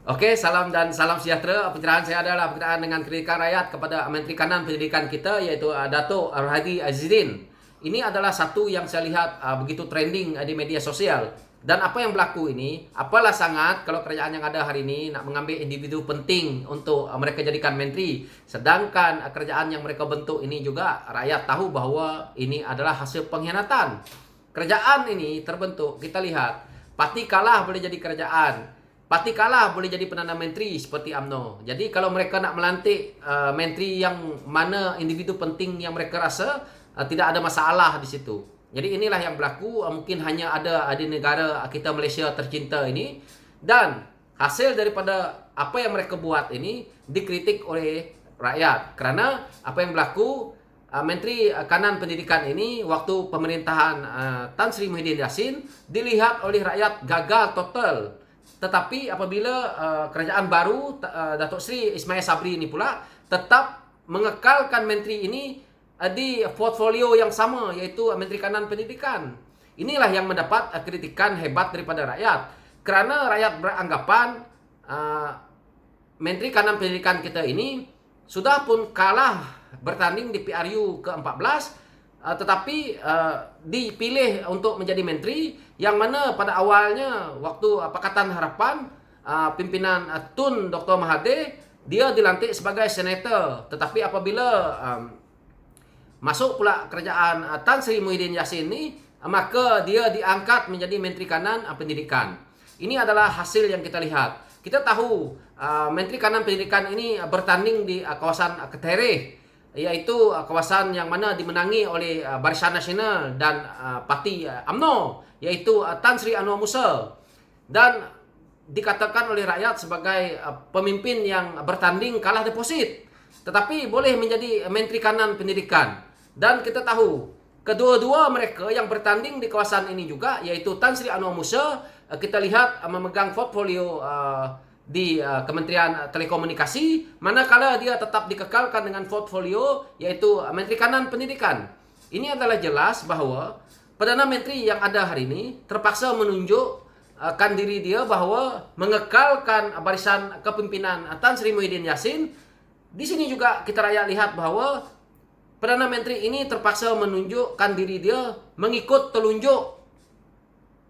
Oke, salam dan salam sejahtera. Pencerahan saya adalah berkaitan dengan kritikan rakyat kepada Menteri Kanan Pendidikan kita, yaitu Dato' Rohadi Azizin. Ini adalah satu yang saya lihat begitu trending di media sosial. Dan apa yang berlaku ini, apalah sangat kalau kerajaan yang ada hari ini nak mengambil individu penting untuk mereka jadikan menteri. Sedangkan kerajaan yang mereka bentuk ini juga rakyat tahu bahawa ini adalah hasil pengkhianatan. Kerajaan ini terbentuk, kita lihat, parti kalah boleh jadi kerajaan. Parti kalah boleh jadi Perdana Menteri seperti UMNO. Jadi kalau mereka nak melantik menteri yang mana individu penting yang mereka rasa tidak ada masalah di situ. Jadi inilah yang berlaku, mungkin hanya ada di negara kita Malaysia tercinta ini, dan hasil daripada apa yang mereka buat ini dikritik oleh rakyat. Kerana apa yang berlaku, Menteri Kanan Pendidikan ini waktu pemerintahan Tan Sri Muhyiddin Yassin dilihat oleh rakyat gagal total. Tetapi apabila kerajaan baru Datuk Seri Ismail Sabri ini pula tetap mengekalkan menteri ini di portfolio yang sama, iaitu Menteri Kanan Pendidikan. Inilah yang mendapat kritikan hebat daripada rakyat. Kerana rakyat beranggapan Menteri Kanan Pendidikan kita ini sudah pun kalah bertanding di PRU ke-14, tetapi dipilih untuk menjadi menteri, yang mana pada awalnya waktu Pakatan Harapan pimpinan Tun Dr. Mahathir, dia dilantik sebagai senator. Tetapi apabila masuk pula kerajaan Tan Sri Muhyiddin Yassin ini, maka dia diangkat menjadi Menteri Kanan Pendidikan. Ini adalah hasil yang kita lihat. Kita tahu Menteri Kanan Pendidikan ini bertanding di kawasan Ketereh, iaitu kawasan yang mana dimenangi oleh Barisan Nasional dan parti UMNO, iaitu Tan Sri Anwar Musa, dan dikatakan oleh rakyat sebagai pemimpin yang bertanding kalah deposit, tetapi boleh menjadi Menteri Kanan Pendidikan. Dan kita tahu kedua-dua mereka yang bertanding di kawasan ini juga, iaitu Tan Sri Anwar Musa, kita lihat memegang portfolio di Kementerian Telekomunikasi, manakala dia tetap dikekalkan dengan portfolio yaitu Menteri Kanan Pendidikan. Ini adalah jelas bahawa Perdana Menteri yang ada hari ini terpaksa menunjukkan diri dia bahawa mengekalkan barisan kepimpinan Tan Sri Muhyiddin Yassin. Di sini juga kita rakyat lihat bahawa Perdana Menteri ini terpaksa menunjukkan diri dia mengikut telunjuk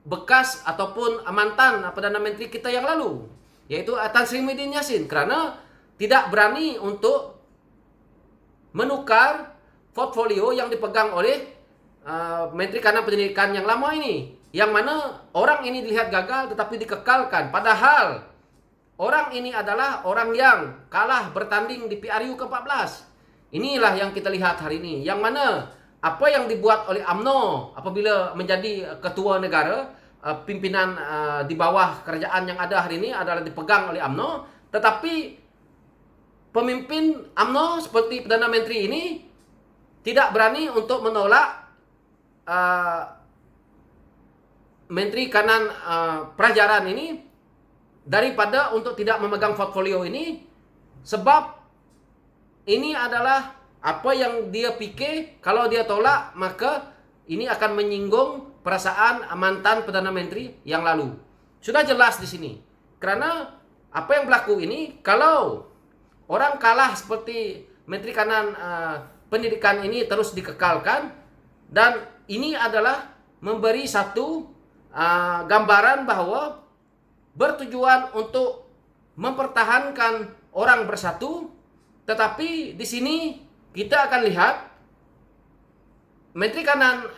bekas ataupun mantan Perdana Menteri kita yang lalu, yaitu Tan Sri Muhyiddin Yassin, kerana tidak berani untuk menukar portfolio yang dipegang oleh Menteri Kanan Pendidikan yang lama ini, yang mana orang ini dilihat gagal tetapi dikekalkan, padahal orang ini adalah orang yang kalah bertanding di PRU ke-14. Inilah yang kita lihat hari ini, yang mana apa yang dibuat oleh UMNO apabila menjadi ketua negara, pimpinan di bawah kerajaan yang ada hari ini adalah dipegang oleh UMNO, tetapi pemimpin UMNO seperti Perdana Menteri ini tidak berani untuk menolak Menteri Kanan Prajaran ini daripada untuk tidak memegang portfolio ini, sebab ini adalah apa yang dia fikir, kalau dia tolak maka ini akan menyinggung perasaan mantan Perdana Menteri yang lalu. Sudah jelas di sini. Karena apa yang berlaku ini, kalau orang kalah seperti Menteri Kanan Pendidikan ini terus dikekalkan, dan ini adalah memberi satu gambaran bahawa bertujuan untuk mempertahankan orang bersatu, tetapi di sini kita akan lihat Menteri Kanan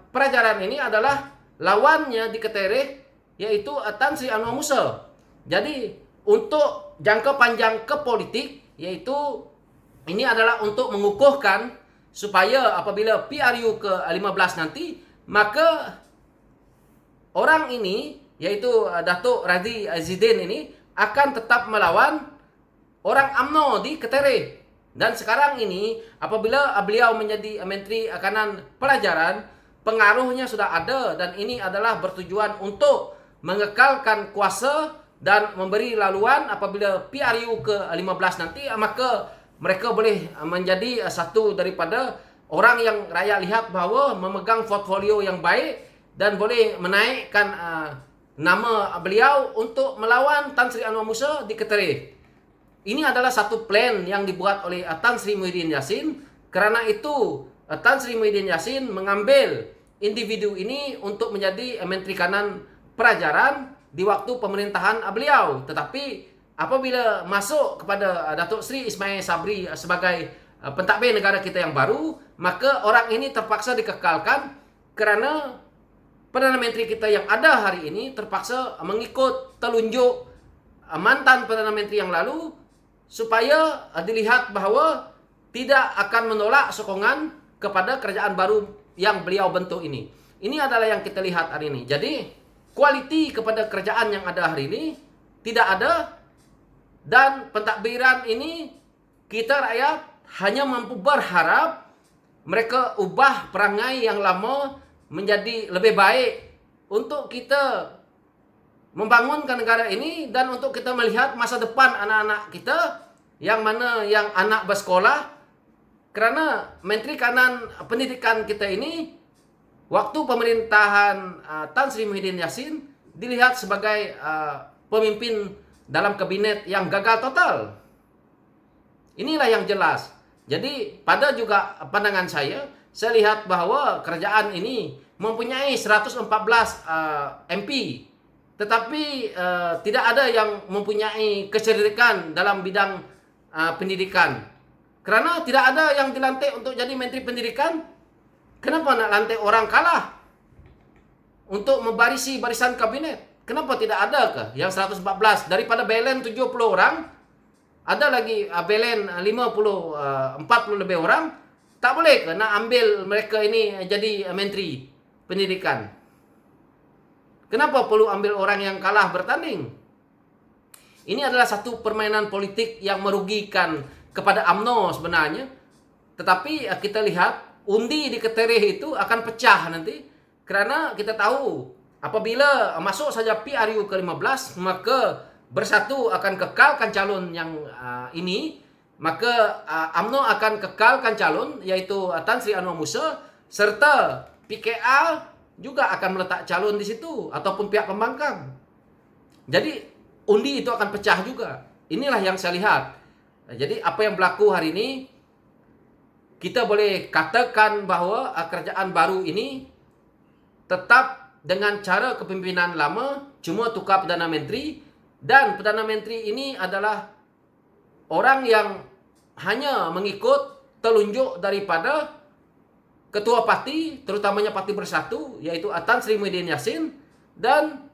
Prajaran ini adalah lawannya di Ketereh, yaitu Tan Sri Anwar Musa. Jadi untuk jangka panjang ke politik, yaitu ini adalah untuk mengukuhkan supaya apabila PRU ke-15 nanti, maka orang ini, yaitu Dato' Rohadi Azizin ini, akan tetap melawan orang UMNO di Ketereh. Dan sekarang ini apabila beliau menjadi Menteri Kanan Pelajaran, pengaruhnya sudah ada, dan ini adalah bertujuan untuk mengekalkan kuasa dan memberi laluan apabila PRU ke-15 nanti, maka mereka boleh menjadi satu daripada orang yang rakyat lihat bahawa memegang portfolio yang baik dan boleh menaikkan nama beliau untuk melawan Tan Sri Anwar Musa di Ketereh. Ini adalah satu plan yang dibuat oleh Tan Sri Muhyiddin Yassin. Karena itu Tan Sri Muhyiddin Yassin mengambil individu ini untuk menjadi Menteri Kanan Perajaran di waktu pemerintahan beliau. Tetapi apabila masuk kepada Datuk Sri Ismail Sabri sebagai pentadbir negara kita yang baru, maka orang ini terpaksa dikekalkan kerana Perdana Menteri kita yang ada hari ini terpaksa mengikut telunjuk mantan Perdana Menteri yang lalu supaya dilihat bahawa tidak akan menolak sokongan kepada kerajaan baru yang beliau bentuk ini. Ini adalah yang kita lihat hari ini. Jadi, kualiti kepada kerajaan yang ada hari ini tidak ada, dan pentadbiran ini kita rakyat hanya mampu berharap mereka ubah perangai yang lama menjadi lebih baik untuk kita membangunkan negara ini dan untuk kita melihat masa depan anak-anak kita yang mana yang anak bersekolah. Kerana Menteri Kanan Pendidikan kita ini waktu pemerintahan Tan Sri Muhyiddin Yassin dilihat sebagai pemimpin dalam kabinet yang gagal total. Inilah yang jelas. Jadi pada juga pandangan saya lihat bahawa kerajaan ini mempunyai 114 MP, tetapi tidak ada yang mempunyai kecerdikan dalam bidang pendidikan. Kerana tidak ada yang dilantik untuk jadi Menteri Pendidikan. Kenapa nak lantik orang kalah untuk membarisi barisan kabinet? Kenapa tidak ada ke yang 114? Daripada belen 70 orang, ada lagi belen 40 lebih orang. Tak boleh ke nak ambil mereka ini jadi Menteri Pendidikan? Kenapa perlu ambil orang yang kalah bertanding? Ini adalah satu permainan politik yang merugikan kepada UMNO sebenarnya. Tetapi kita lihat undi di Ketereh itu akan pecah nanti. Kerana kita tahu apabila masuk saja PRU ke-15, maka Bersatu akan kekalkan calon yang ini. Maka UMNO akan kekalkan calon iaitu Tan Sri Anwar Musa, serta PKR juga akan meletak calon di situ ataupun pihak pembangkang. Jadi undi itu akan pecah juga. Inilah yang saya lihat. Jadi apa yang berlaku hari ini, kita boleh katakan bahawa kerajaan baru ini tetap dengan cara kepimpinan lama, cuma tukar Perdana Menteri, dan Perdana Menteri ini adalah orang yang hanya mengikut telunjuk daripada ketua parti, terutamanya Parti Bersatu, iaitu Tan Sri Muhyiddin Yassin, dan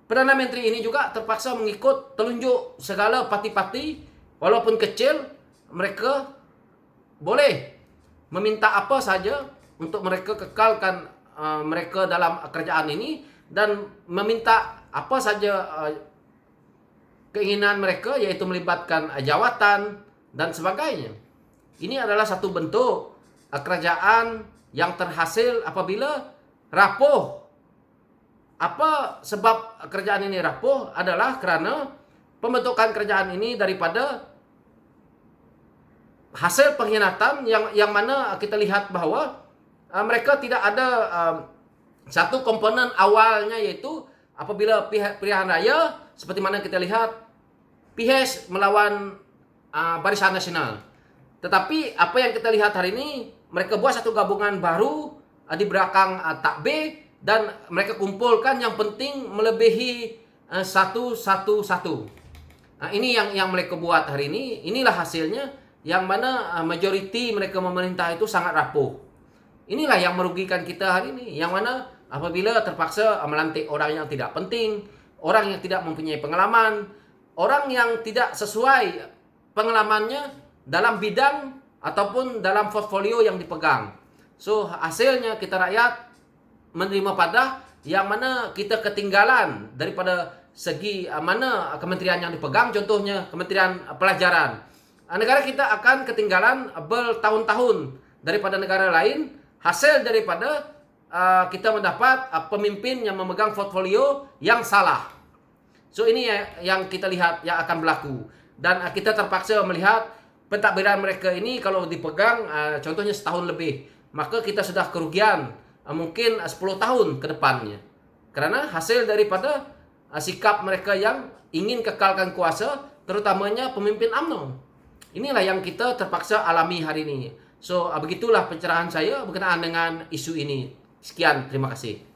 Perdana Menteri ini juga terpaksa mengikut telunjuk segala parti-parti. Walaupun kecil, mereka boleh meminta apa saja untuk mereka kekalkan mereka dalam kerajaan ini dan meminta apa saja keinginan mereka, yaitu melibatkan jawatan dan sebagainya. Ini adalah satu bentuk kerajaan yang terhasil apabila rapuh. Apa sebab kerajaan ini rapuh? Adalah kerana pembentukan kerajaan ini daripada hasil pengkhianatan yang mana kita lihat bahawa mereka tidak ada satu komponen awalnya, yaitu apabila pilihan raya seperti mana kita lihat PH melawan Barisan Nasional. Tetapi apa yang kita lihat hari ini, mereka buat satu gabungan baru di belakang takbir dan mereka kumpulkan yang penting melebihi 111. Ini yang mereka buat hari ini. Inilah hasilnya, yang mana majoriti mereka memerintah itu sangat rapuh. Inilah yang merugikan kita hari ini, yang mana apabila terpaksa melantik orang yang tidak penting, orang yang tidak mempunyai pengalaman, orang yang tidak sesuai pengalamannya dalam bidang ataupun dalam portfolio yang dipegang. So hasilnya kita rakyat menerima padah, yang mana kita ketinggalan daripada segi mana kementerian yang dipegang. Contohnya Kementerian Pelajaran. Negara kita akan ketinggalan bertahun-tahun daripada negara lain, hasil daripada kita mendapat pemimpin yang memegang portfolio yang salah. So ini yang kita lihat yang akan berlaku. Dan kita terpaksa melihat pentadbiran mereka ini kalau dipegang contohnya setahun lebih, maka kita sudah kerugian mungkin 10 tahun ke depannya. Kerana hasil daripada sikap mereka yang ingin kekalkan kuasa, terutamanya pemimpin UMNO. Inilah yang kita terpaksa alami hari ini. So, begitulah pencerahan saya berkenaan dengan isu ini. Sekian, terima kasih.